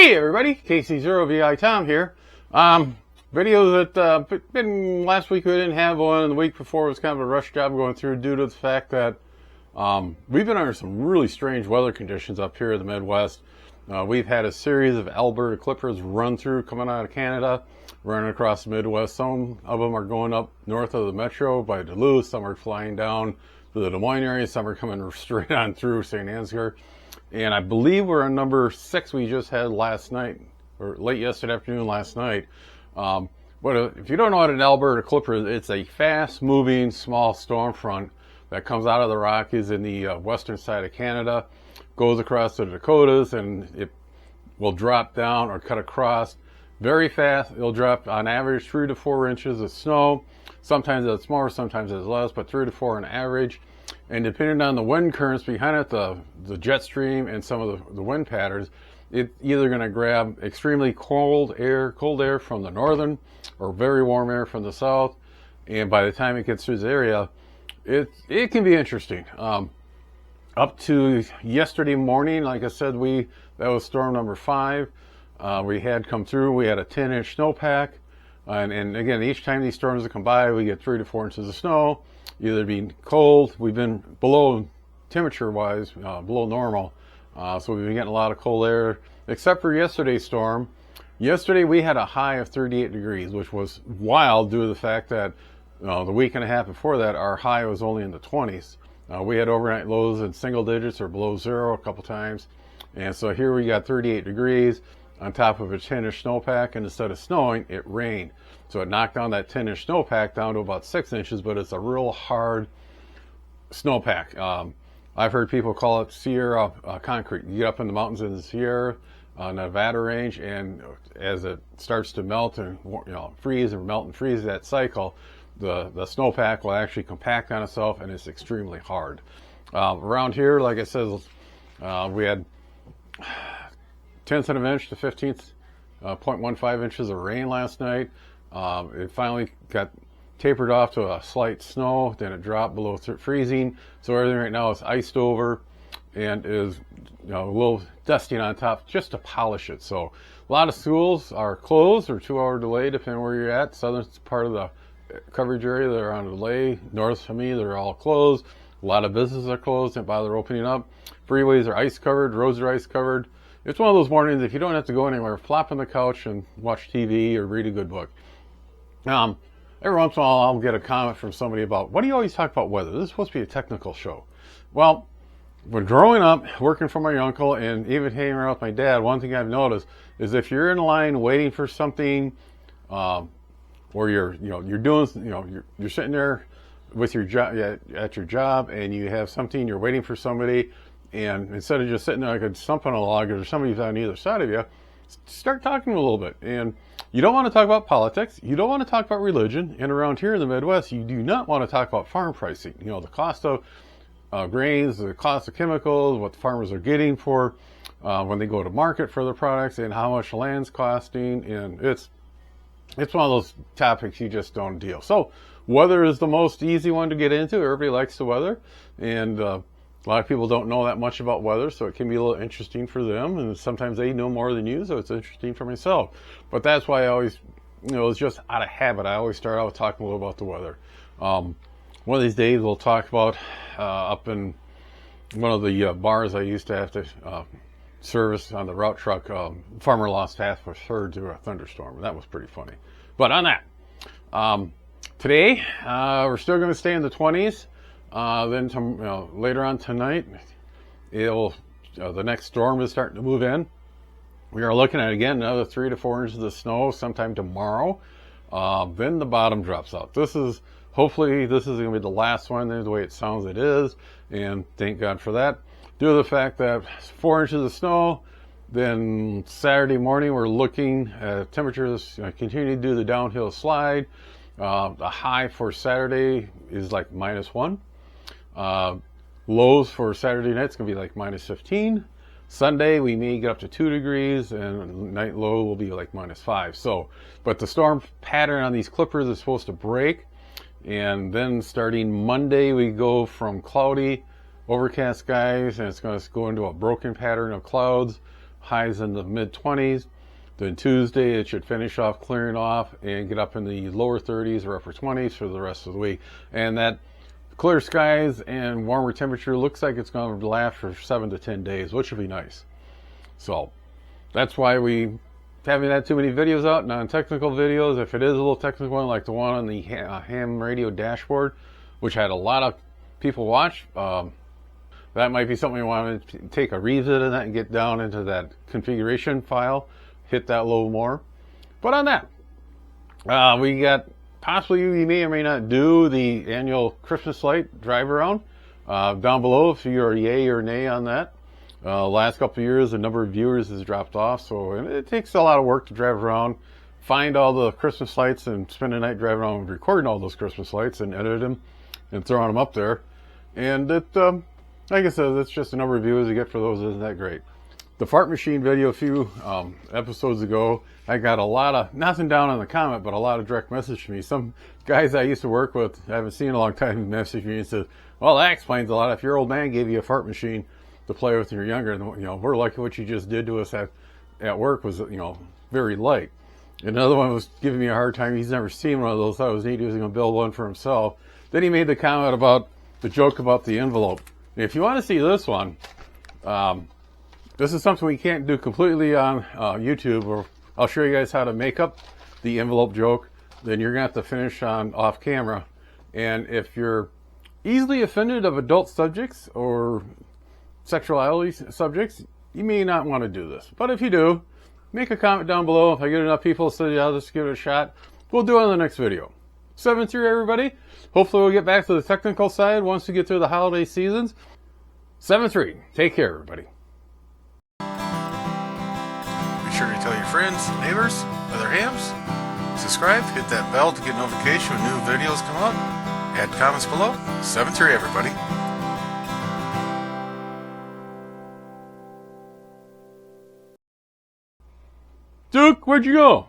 Hey everybody, KC0VI Tom here. Videos that been last week we didn't have one, and the week before was kind of a rush job going through due to the fact that we've been under some really strange weather conditions up here in the Midwest. We've had a series of Alberta Clippers run through coming out of Canada, running across the Midwest. Some of them are going up north of the metro by Duluth, some are flying down to the Des Moines area, some are coming straight on through St. Ansgar. And I believe we're on number 6 we just had last night, or late yesterday afternoon last night. But if you don't know what an Alberta Clipper is, it's a fast-moving small storm front that comes out of the Rockies in the western side of Canada, goes across the Dakotas, and it will drop down or cut across very fast. It'll drop on average 3 to 4 inches of snow. Sometimes it's more, sometimes it's less, but 3 to 4 on average. And depending on the wind currents behind it, the jet stream and some of the wind patterns, it's either going to grab extremely cold air from the northern or very warm air from the south. And by the time it gets through the area, it can be interesting. Up to yesterday morning, like I said, that was storm number 5. We had come through, we had a 10-inch snowpack. And again, each time these storms come by, we get 3 to 4 inches of snow. Either being cold, we've been below temperature-wise, below normal. So we've been getting a lot of cold air, except for yesterday's storm. Yesterday we had a high of 38 degrees, which was wild due to the fact that the week and a half before that, our high was only in the 20s. We had overnight lows in single digits or below zero a couple times. And so here we got 38 degrees on top of a 10-inch snowpack, and instead of snowing, it rained. So it knocked down that 10-inch snowpack down to about 6 inches, but it's a real hard snowpack. I've heard people call it Sierra concrete. You get up in the mountains in the Sierra Nevada range, and as it starts to melt and freeze and melt and freeze that cycle, the snowpack will actually compact on itself, and it's extremely hard. Around here, like I said, we had 1/10 of an inch to 0.15 inches of rain last night. It finally got tapered off to a slight snow, then it dropped below freezing. So everything right now is iced over and is a little dusting on top just to polish it. So a lot of schools are closed or 2-hour delay depending where you're at. Southern part of the coverage area, they're on delay. North of me, they're all closed. A lot of businesses are closed, didn't bother opening up. Freeways are ice covered, roads are ice covered. It's one of those mornings, if you don't have to go anywhere, flop on the couch and watch TV or read a good book. Every once in a while, I'll get a comment from somebody about, why do you always talk about weather? This is supposed to be a technical show. Well, when growing up, working for my uncle, and even hanging around with my dad, one thing I've noticed is if you're in line waiting for something, or you're doing, you're sitting there with your job at your job, and you have something, you're waiting for somebody, and instead of just sitting there like a stump on a log, or somebody's on either side of you, start talking a little bit. And you don't want to talk about politics. You don't want to talk about religion. And around here in the Midwest, you do not want to talk about farm pricing. The cost of grains, the cost of chemicals, what the farmers are getting for when they go to market for their products, and how much land's costing. And it's one of those topics you just don't deal. So weather is the most easy one to get into. Everybody likes the weather. And a lot of people don't know that much about weather, so it can be a little interesting for them, and sometimes they know more than you, so it's interesting for myself. But that's why I always, it's just out of habit. I always start out with talking a little about the weather. One of these days we'll talk about up in one of the bars I used to have to service on the route truck, farmer lost half of a third to a thunderstorm, and that was pretty funny. But on that, today we're still going to stay in the 20s. Then later on tonight, the next storm is starting to move in. We are looking at, again, another 3 to 4 inches of snow sometime tomorrow. Then the bottom drops out. Hopefully this is going to be the last one. The way it sounds, it is. And thank God for that. Due to the fact that 4 inches of snow, then Saturday morning we're looking at temperatures continue to do the downhill slide. The high for Saturday is like -1. Lows for Saturday night is going to be like -15. Sunday we may get up to 2 degrees, and night low will be like -5. So, but the storm pattern on these Clippers is supposed to break, and then starting Monday we go from cloudy, overcast skies, and it's going to go into a broken pattern of clouds, highs in the mid-20s. Then Tuesday, it should finish off clearing off and get up in the lower 30s or upper 20s for the rest of the week. And that clear skies and warmer temperature looks like it's going to last for 7 to 10 days, which would be nice. So that's why we haven't had too many videos out, non-technical videos. If it is a little technical one, like the one on the ham radio dashboard, which had a lot of people watch, that might be something you want to take a revisit of that and get down into that configuration file, hit that a little more. But on that, we got possibly we may or may not do the annual Christmas light drive around. Down below if you're a yay or nay on that. Last couple of years, the number of viewers has dropped off, so it takes a lot of work to drive around, find all the Christmas lights, and spend a night driving around recording all those Christmas lights and edit them and throwing them up there. And it, like I said, that's just the number of views you get for those. Isn't that great? The fart machine video a few episodes ago, I got a lot of, nothing down on the comment, but a lot of direct message to me. Some guys I used to work with, I haven't seen in a long time, message me and said, well, that explains a lot. If your old man gave you a fart machine to play with when you're younger, and, you know, we're lucky what you just did to us at work was, you know, very light. Another one was giving me a hard time. He's never seen one of those. Thought it was neat. He was going to build one for himself. Then he made the comment about the joke about the envelope. If you want to see this one, this is something we can't do completely on YouTube, or I'll show you guys how to make up the envelope joke. Then you're going to have to finish on off camera. And if you're easily offended of adult subjects or sexuality subjects, you may not want to do this. But if you do, make a comment down below. If I get enough people to say, yeah, let's give it a shot, we'll do it in the next video. 7-3, everybody. Hopefully we'll get back to the technical side once we get through the holiday seasons. 7-3. Take care, everybody. Be sure to tell your friends, neighbors, other hams. Subscribe, hit that bell to get notification when new videos come up. Add comments below. 7-3, everybody. Duke, where'd you go?